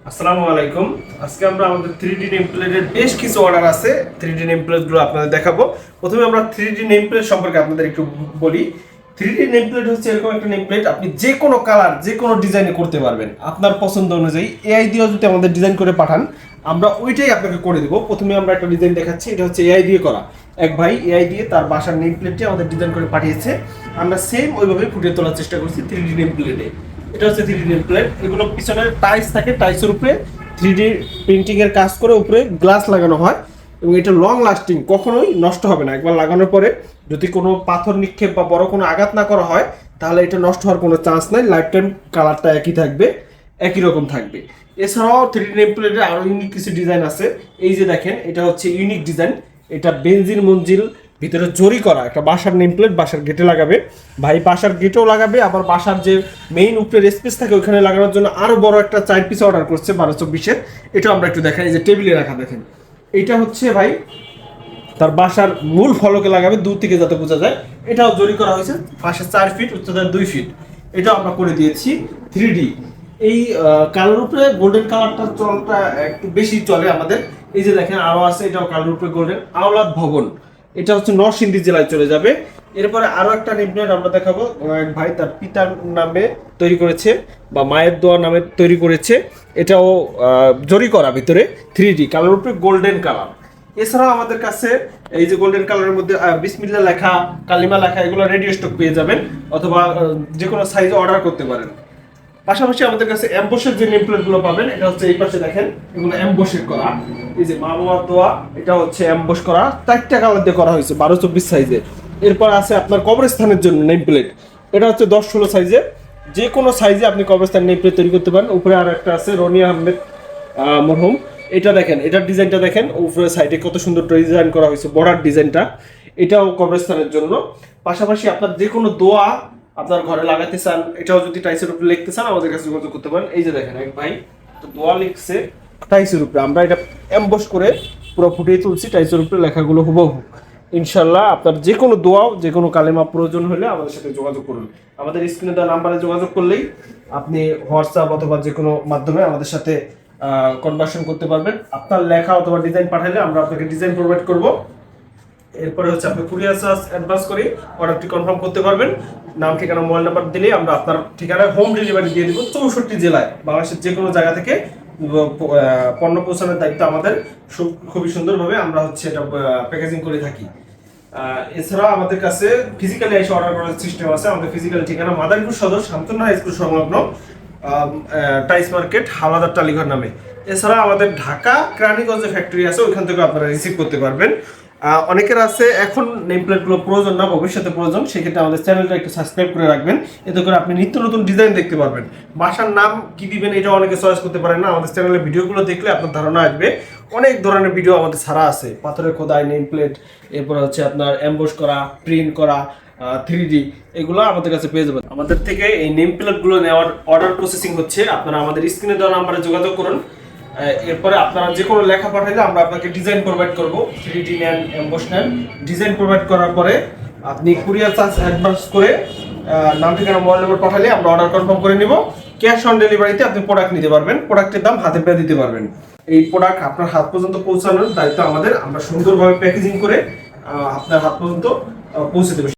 আসসালামু আলাইকুম। আজকে আমরা আমাদের 3D নেম প্লেটের বেশ কিছু অর্ডার আছে। 3D নেম প্লেটগুলো আপনাদের দেখাবো। প্রথমে আমরা 3D নেম প্লেট সম্পর্কে আপনাদের একটু বলি। 3D নেম প্লেট হচ্ছে এরকম একটা নেম প্লেট, আপনি যে কোনো কালার যে কোনো ডিজাইনে করতে পারবেন আপনার পছন্দ অনুযায়ী। এআই দিয়েও যদি আমাদের ডিজাইন করে পাঠান, আমরা ওইটাই আপনাকে করে দেবো। প্রথমে আমরা একটা ডিজাইন দেখাচ্ছি, এটা হচ্ছে এআই দিয়ে করা। এক ভাই এআই দিয়ে তার বাসার নেম প্লেটটি আমাদের ডিজাইন করে পাঠিয়েছে। আমরা সেম ওইভাবে ফুটিয়ে তোলার চেষ্টা করছি 3D নেম প্লেটে। এটা হচ্ছে 3D নেম প্লেট। এগুলো পিছনে টাইলস থাকে, টাইলসের উপরে 3D প্রিন্টিং এর কাজ করে উপরে গ্লাস লাগানো হয় এবং এটা লং লাস্টিং, কখনোই নষ্ট হবে না। একবার লাগানোর পরে যদি কোনো পাথর নিক্ষেপ বা বড় কোনো আঘাত না করা হয় তাহলে এটা নষ্ট হওয়ার কোনো চান্স নাই। লাইফ টাইম কালারটা একই থাকবে, একই রকম থাকবে। এছাড়াও 3D নেম প্লেটের আরও ইউনিক কিছু ডিজাইন আছে। এই যে দেখেন, এটা হচ্ছে ইউনিক ডিজাইন। এটা বেনজিন মঞ্জিল ভিতরে জরি করা একটা বাসার নেম প্লেট, বাসার গেটে লাগাবে ভাই, বাসার গেটেও লাগাবে, আবার বাসার যে মেইন উপরের স্পেস থাকে ওইখানে লাগানোর জন্য আরো বড় একটা 4 পিস অর্ডার করছে 12-24-এর। এটা আমরা একটু দেখাই। এই যে টেবিলে রাখা দেখেন, এটা হচ্ছে ভাই তার বাসার মূল ফলকে লাগাবে, দূর থেকে যাতে বোঝা যায়। এটাও জরি করা হয়েছে, পাশে 4 ফিট, উচ্চতা 2 ফিট। এটাও আমরা করে দিয়েছি 3D। এই কালোর উপরে গোল্ডেন কালারটা চলটা একটু বেশি চলে আমাদের। এই যে দেখেন আরো আছে, এটাও কালোর উপরে গোল্ডেন। আওলাদ ভবন, এটা হচ্ছে নরসিংদী জেলায় চলে যাবে। এরপরে আরো একটা নেম প্লেট আমরা দেখাবো। এক ভাই তার পিতার নামে তৈরি করেছে বা মায়ের দোয়া নামে তৈরি করেছে। এটাও জরি করা ভিতরে 3D, কালার উপরে গোল্ডেন কালার। এছাড়াও আমাদের কাছে এই যে গোল্ডেন কালারের মধ্যে বিসমিল্লাহ লেখা, কালিমা লেখা, এগুলো রেডিও স্টক পেয়ে যাবেন, অথবা যে কোনো সাইজে অর্ডার করতে পারেন। পাশাপাশি আমাদের কাছে এমবসের যে নেম প্লেট গুলো পাবেন, এটা হচ্ছে এই পাশে দেখেন, এগুলো এমবসের করা। এই যে মা বাবার দোয়া, এটা হচ্ছে এমবস করা, 4টা কালার দিয়ে করা হয়েছে 12-24 সাইজে। এরপর আছে আপনার কবরস্থানের জন্য নেম প্লেট, এটা হচ্ছে 10-16 সাইজে। যে কোনো সাইজে আপনি কবরস্থান নেম প্লেট তৈরি করতে পারেন। উপরে আর একটা আছে রনি আহমেদ মরহুম, এটা দেখেন, এটার ডিজাইনটা দেখেন, উপরে সাইডে কত সুন্দর ডিজাইন করা হয়েছে, বর্ডার ডিজাইনটা। এটাও কবরস্থানের জন্য। পাশাপাশি আপনার যে কোনো দোয়া আপনার ঘরে লাগাতে চান, এটাও যদি টাইসের উপরে লিখতে চান আমাদের কাছে যোগাযোগ করতে পারেন। এই যে দেখেন এক ভাই তো দোয়া লিখছে টাইসের উপরে, আমরা এটা এমবস করে পুরো ফুটিয়ে তুলছি টাইসের উপরে, লেখাগুলো হুবহু। ইনশাল্লাহ আপনার যে কোনো দোয়া, যে কোনো কালেমা প্রয়োজন হলে আমাদের সাথে যোগাযোগ করুন। আমাদের স্ক্রিনে দেওয়া নাম্বারে যোগাযোগ করলেই আপনি হোয়াটসঅ্যাপ অথবা যে কোনো মাধ্যমে আমাদের সাথে কনভার্সন করতে পারবেন। আপনার লেখা অথবা ডিজাইন পাঠালে আমরা আপনাকে ডিজাইন প্রোভাইড করব। এরপরে হচ্ছে আপনি কুরিয়ার চার্জ অ্যাডভান্স করে অর্ডারটি কনফার্ম করতে পারবেন। নাম, ঠিকানা, মোবাইল নাম্বার দিলেই আমরা আপনার ঠিকানায় হোম ডেলিভারি দিয়ে দিব 64 জেলায়, বাংলাদেশের যে কোনো জায়গা থেকে পণ্য পৌঁছানোর দায়িত্ব আমাদের। খুবই সুন্দরভাবে আমরা হচ্ছে এটা প্যাকেজিং করে থাকি। এছাড়া আমাদের কাছে ফিজিক্যালি এসে অর্ডার করার সিস্টেম আছে। আমাদের ফিজিক্যাল ঠিকানা মাদারীপুর সদর শান্তনা হাই স্কুল সংলগ্ন টাইস মার্কেট, হাওলাদার টালিঘর নামে। এছাড়া আমাদের ঢাকা কেরানীগঞ্জে ফ্যাক্টরি আছে, ওইখান থেকে আপনারা রিসিভ করতে পারবেন। অনেকের আছে এখন নেম প্লেটগুলো প্রয়োজন না, ভবিষ্যতে প্রয়োজন, সেক্ষেত্রে আমাদের চ্যানেলটা একটু সাবস্ক্রাইব করে রাখবেন। এতে করে আপনি নিত্য নতুন ডিজাইন দেখতে পারবেন। বাসার নাম কি দিবেন এটা অনেকে চয়েস করতে পারেন না, আমাদের চ্যানেলের ভিডিওগুলো দেখলে আপনার ধারণা আসবে। অনেক ধরনের ভিডিও আমাদের ছাড়া আছে, পাথরের খোদাই, নেম প্লেট, এরপর হচ্ছে আপনার এমবস করা, প্রিন্ট করা, 3D, এগুলো আমাদের কাছে পেয়ে যাবেন। আমাদের থেকে এই নেম প্লেটগুলো নেওয়ার অর্ডার প্রসেসিং হচ্ছে। আপনারা আমাদের স্ক্রিনে দেওয়া নাম্বারে যোগাযোগ করুন। এরপরে আপনারা যে কোনো লেখা পাঠাইলে আমরা আপনাকে ডিজাইন প্রোভাইড করব। 3D নেন, এমবস নেন, ডিজাইন প্রোভাইড করার পরে আপনি কুরিয়ার চার্জ অ্যাডভান্স করে নাম, ঠিকানা, মোবাইল নম্বর পাঠালে আমরা অর্ডার কনফার্ম করে নিব। ক্যাশ অন ডেলিভারিতে আপনি প্রোডাক্ট নিতে পারবেন, প্রোডাক্টের দাম হাতে পেয়ে দিতে পারবেন। এই প্রোডাক্ট আপনার হাত পর্যন্ত পৌঁছানোর দায়িত্ব আমাদের। আমরা সুন্দরভাবে প্যাকেজিং করে আপনার হাত পর্যন্ত পৌঁছে দেবো।